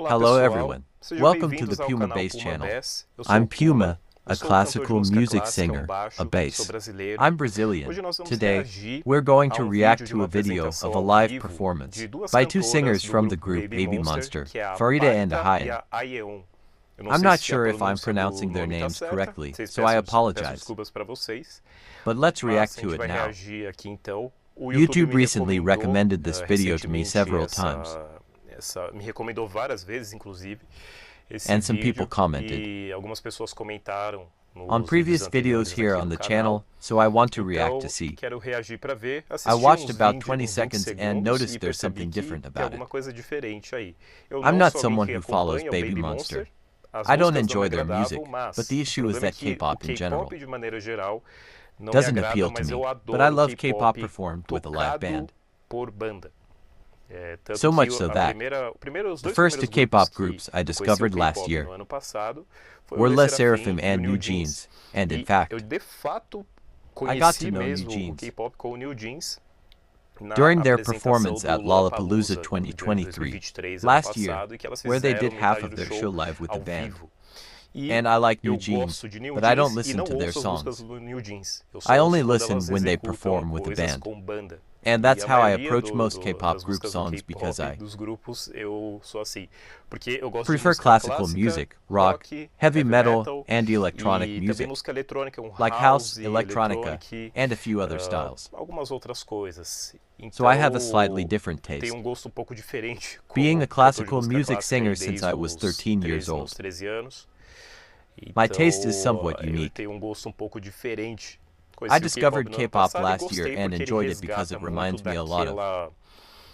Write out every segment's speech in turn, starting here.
Hello everyone, welcome to the Puma Bass channel. I'm Puma, a classical music singer, a bass. I'm Brazilian. Today, we're going to react to a video of a live performance by two singers from the group BabyMonster, Pharita and Ahyeon. I'm not sure if I'm pronouncing their names correctly, so I apologize. But let's react to it now. YouTube recently recommended this video to me several times. And some people commented on previous videos here on the channel, so I want to react to see. I watched about 20 seconds and noticed there's something different about it. I'm not someone who follows BabyMonster. I don't enjoy their music, but the issue is that K-pop in general doesn't appeal to me, but I love K-pop performed with a live band. So much so that the first two K-pop groups I discovered last year were Les Seraphim and New Jeans, and in fact, I got to know New Jeans during their performance at Lollapalooza 2023 last year, where they did half of their show live with the band. And I like New Jeans, but I don't listen to their songs. I only listen when they perform with the band. And that's how I approach most K-pop group songs because I prefer classical music, rock, heavy metal, and electronic music, like house, electronica, and a few other styles. So I have a slightly different taste. Being a classical music singer since I was 13 years old, my taste is somewhat unique. I discovered K-pop last year and enjoyed it because it reminds me a lot of...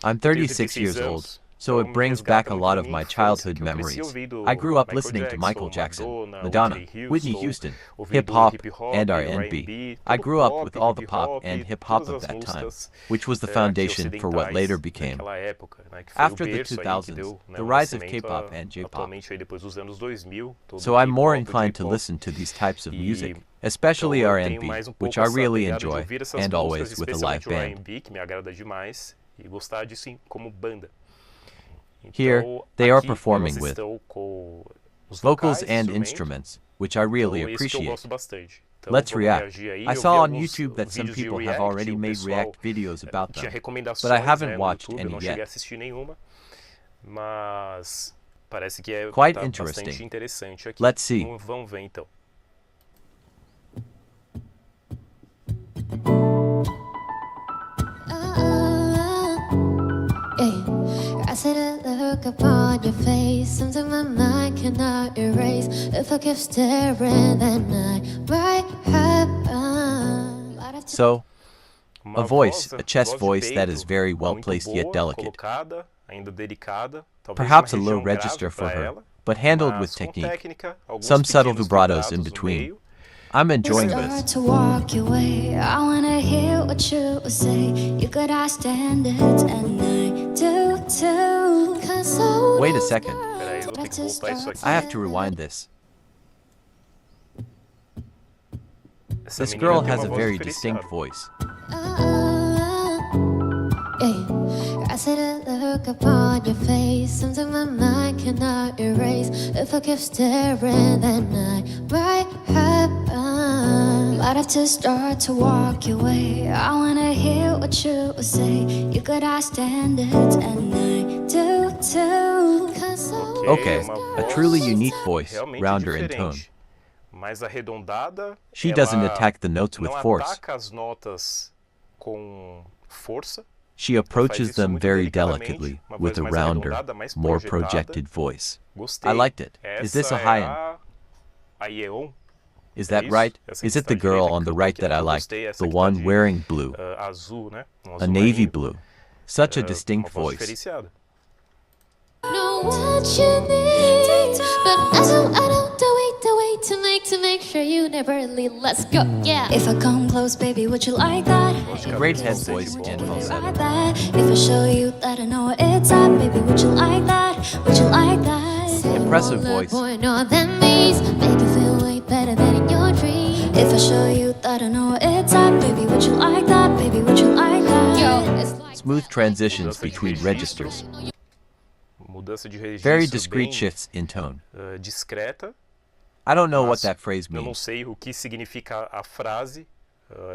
I'm 36 years old, so it brings back a lot of my childhood memories. I grew up listening to Michael Jackson, Madonna, Whitney Houston, hip-hop, and R&B. I grew up with all the pop and hip-hop of that time, which was the foundation for what later became, after the 2000s, the rise of K-pop and J-pop. So I'm more inclined to listen to these types of music, especially R&B, which I really enjoy, and always with a live band. Here, they are performing with vocals and instruments, which I really appreciate. Let's react. I saw on YouTube that some people have already made react videos about them, but I haven't watched any yet. Quite interesting. Let's see. I said a look upon your face, something my mind cannot erase. If I keep staring, then I might happen. So, a voice, a chest voice that is very well placed yet delicate. Perhaps a low register for her, but handled with technique. Some subtle vibratos in between. I'm enjoying this. To walk your way, I wanna hear what you would say. You got our standards and I do too. Wait a second. I have to rewind this. This girl has a very distinct voice. I said a look upon your face, something my mind cannot erase. If I keep staring, then I might happen. Might have to start to walk your way. I wanna hear what you would say. You got our standards and I do too. Okay, a truly unique voice, rounder in tone. She doesn't attack the notes with force. She approaches them very delicately, with a rounder, more projected voice. I liked it. Is this Ahyeon? Is that right? Is it the girl on the right that I liked? The one wearing blue. A navy blue. Such a distinct voice. Know what you need, but I don't do it to make sure you never leave. Let's go, yeah. If I come close, baby, would you like that? Great head voice and falsetto. If I show you that I know what it's at, baby, would you like that? Would you like that? Impressive voice. Than these, make you feel way better than in your dream. If I show you that I know what it's at, baby, would you like that? Baby, would you like that? Smooth transitions between registers. Very discreet shifts in tone. Discreta. I don't know what that phrase Eu não means. sei o que significa a frase.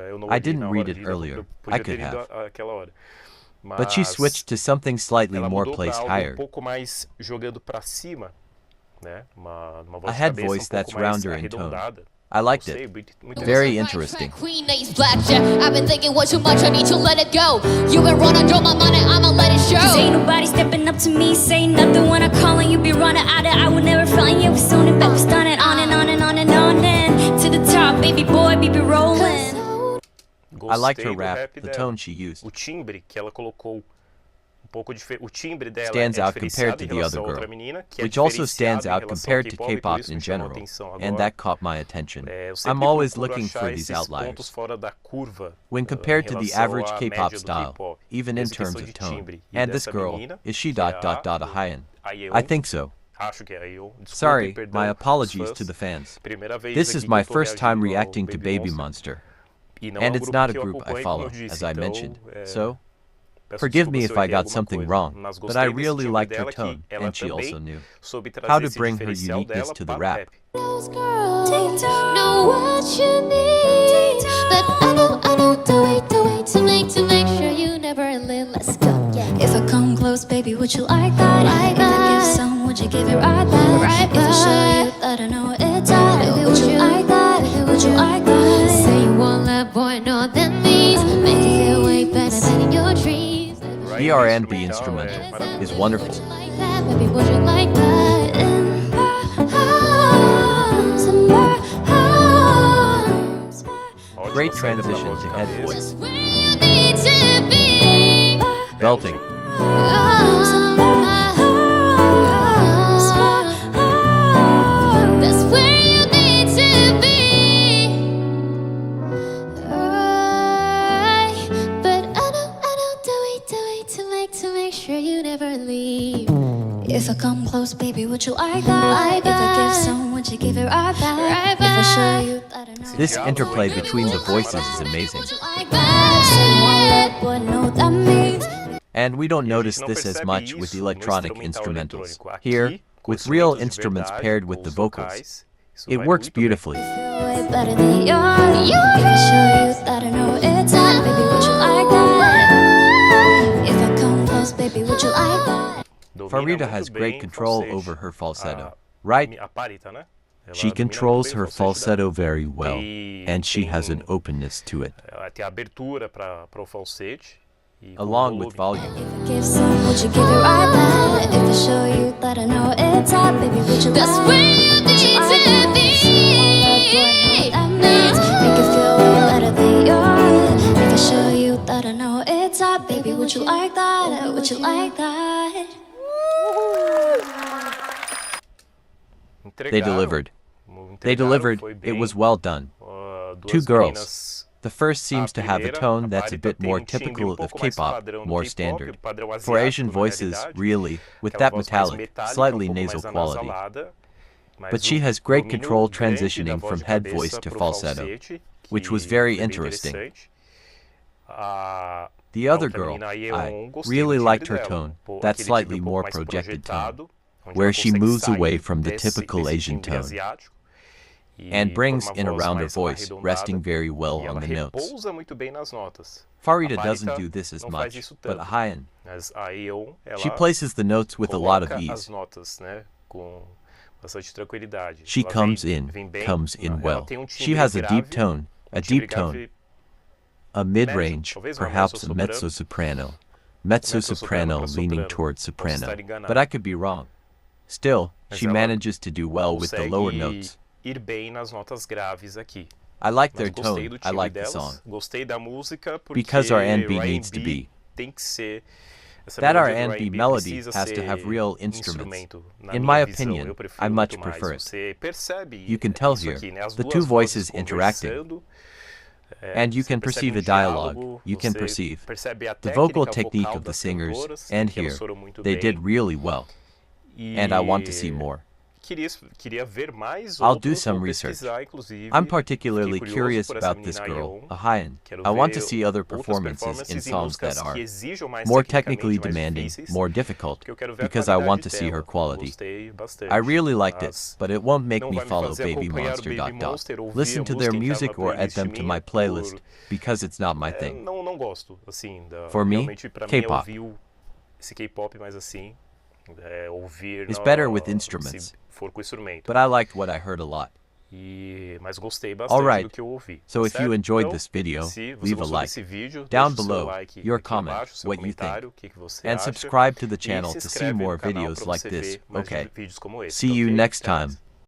Eu não I ouvi didn't na read hora it de- earlier. eu I podia ter could lido have. aquela hora. But she Mas switched to something slightly ela more mudou pra placed algo higher. pouco mais jogando pra cima, né? Uma A voz de head cabeça voice that's pouco mais rounder in tone. arredondada. I liked Gostei, it. muito Very interessante. interesting. Queen name's Blackjack. I've been thinking way too much, I need to let it go. You been running through my mind and I'ma let it show. Cause ain't nobody stepping up to me, saying nothing when I call and you be running out of. I would never find you, we soon and back, we stunning on and on and on and on and to the top, baby boy, we be rolling. I liked her Gostei do rap, rap the dela. tone she used. O timbre que ela colocou pouco diferente. O timbre dela Stands é out compared diferenciado to em the relação other a outra girl, menina, que é which also diferenciado stands em out relação ao compared to K-pop, e por K-pop isso in me chamou a general, atenção and agora. that caught my attention. Eu I'm sempre always procuro looking achar for these esses pontos outliers. fora da curva, When em compared to the relação average à K-pop média do style, K-pop. even in Essa terms questão of de tone. timbre. E And this dessa girl, menina, is she que é AHYEON? AHYEON, I think so. acho que é AHYEON. Desculpe, Sorry, perdão, my os apologies fãs. to the fans. Primeira vez This aqui is que my eu tô first time reagindo ao reacting to BabyMonster. BabyMonster. E não é And um it's grupo not a que eu group I acompanho, follow, como eu disse, as I então, mentioned. é, So, peço forgive desculpa me se if eu I errei got alguma something coisa, wrong, mas but gostei I desse really timbre liked her dela, que tone, ela and she também also knew soube trazer how to esse bring her diferencial uniqueness dela to the para o rap. rap. Those girls know what you need, but I know the way to make sure you never leave. Let's go. Yeah. If I come close, baby, would you like that? Like if I give that. some, would you give it right back? Right if I show you back. that I know it's hot, Baby, would you like that? Would you like that? Say you won't let boy know that means make you feel way better than in your dreams. Right, The R&B instrumental instrumental is maravilhoso. wonderful. Like that, baby, would you like that? In my arms. Ótima Great saída pra transition voz de to head cabeça. voice. Just where you need to be. Belting. That's where you need to be. But I know the way to make sure you never leave. If I come close, baby, would you like that? Like if I give that. some, would you give it right back? Right If I show back. you that I know This Yeah. interplay between the voices is amazing. Like someone that. let boy know that means. And we don't E a notice gente não this as percebe much with isso no electronic instrumental instrumentals. eletrônico. Here, Aqui, com with real instrumentos de instruments verdade, paired com with the os vocals, vocais, isso it vai works muito bem. beautifully. Way better than yours. If I show you that I know it's hot, baby, would you like that? If I come close, baby, would you like that? Domina Pharita muito has bem great control falsete. over her falsetto, A- right? A Pharita, né? Ela She domina controls muito bem her o falsete dela. falsetto very well, E and she tem- has an openness to it, Ela tem abertura para o falsete. E com along with volume. volume. If I give some, would you give it right back? If I show you that I know it's hot, baby, would you That's like where you Would you need like to that? be. Someone let boy know that means make you feel way better than yours. If I show you that I know it's hot, baby, would you like that? Would you like that? They delivered. They Entregaram, delivered, foi it bem. was well done. Duas Two girls. meninas. The first seems to have a primeira, tone a that's a Pharita bit tem more timbre typical of pouco mais K-pop, padrão do more K-pop, standard. padrão For asiático, Asian na voices, realidade. really, with Aquela that voz mais metallic, metálica, slightly pouco nasal mais quality. anasalada, mas But she o has great domínio control grande da transitioning voz from de head cabeça voice to pro falsetto, falsete, which was que very foi bem interesting. interessante. A The other outra girl, menina, I AHYEON, gostei really do liked timbre her dela. tone, Pô, that aquele slightly timbre um more pouco mais projected tone, projetado, onde where ela she consegue moves sair away from the desse typical Asian timbre tone asiático e and por brings uma in a voz rounder mais voice, arredondada, resting very well e on ela the notes. repousa muito bem nas notas. Pharita A doesn't Pharita do this as não faz much, isso but tanto. AHYEON, Mas a AHYEON, she ela places the notes with a lot of coloca as ease. notas, né, com bastante tranquilidade. She Ela comes vem in, comes in ela well. tem She timbre has a deep grave, tone, a timbre deep tone, grave a mid-range, talvez uma perhaps a mezzo-soprano. mezzo-soprano, Mezzo-soprano mezzo-soprano para leaning soprano. towards Posso soprano, estar enganado. but I could be wrong. Still, Mas she ela manages to do well with the consegue lower notes. ir bem nas notas graves aqui. I like Mas their gostei tone, do I timbre like the delas, song. gostei da música porque Because R&B o needs to R&B be. tem que ser essa That melodia do R&B R&B melody precisa has to ser have real instruments. instrumento. Na In minha my visão, opinion, eu prefiro I much muito mais. prefer it. Você percebe You can tell isso here, aqui, né? As the duas two vozes voices interacting. conversando, And you você can percebe perceive a diálogo, dialogue, you can você perceive percebe a the vocal técnica technique vocal of the das singers, cantoras, and que elas here, foram muito they bem, did really well, and I want to see e more. queria ver mais I'll do outros some ou research. pesquisar, inclusive. I'm particularly Fiquei curioso curious por essa about this menina girl, AHYEON. AHYEON. Quero I want to ver see other outras performances in em songs that músicas are que exijam mais more tecnicamente, technically mais demanding, difíceis, more difficult, porque eu quero ver a because I want qualidade to see her dela. quality. Gostei bastante. I really liked it, Mas but it won't make não me vai me follow fazer acompanhar o BabyMonster. BabyMonster, ouvir Listen a to their música, entrar music numa or add playlist them to minha my playlist, por- because it's not my thing. não gosto, assim, For me, realmente pra mim é K-pop. ouvir esse K-pop, mas assim, ouvir It's better with instruments. se for com instrumento. But I liked what I heard a lot. Mas gostei bastante Alright, do que eu ouvi. so if you certo? enjoyed Então, this video, se você leave a gostou like. desse vídeo, Down deixe o seu below, like your aqui comment, embaixo, seu what you think. comentário, o que você And acha, subscribe to the e channel se to see inscreve more no canal videos pra like você this, ver mais okay? vídeos como esse, See you ok? next Até mais. time.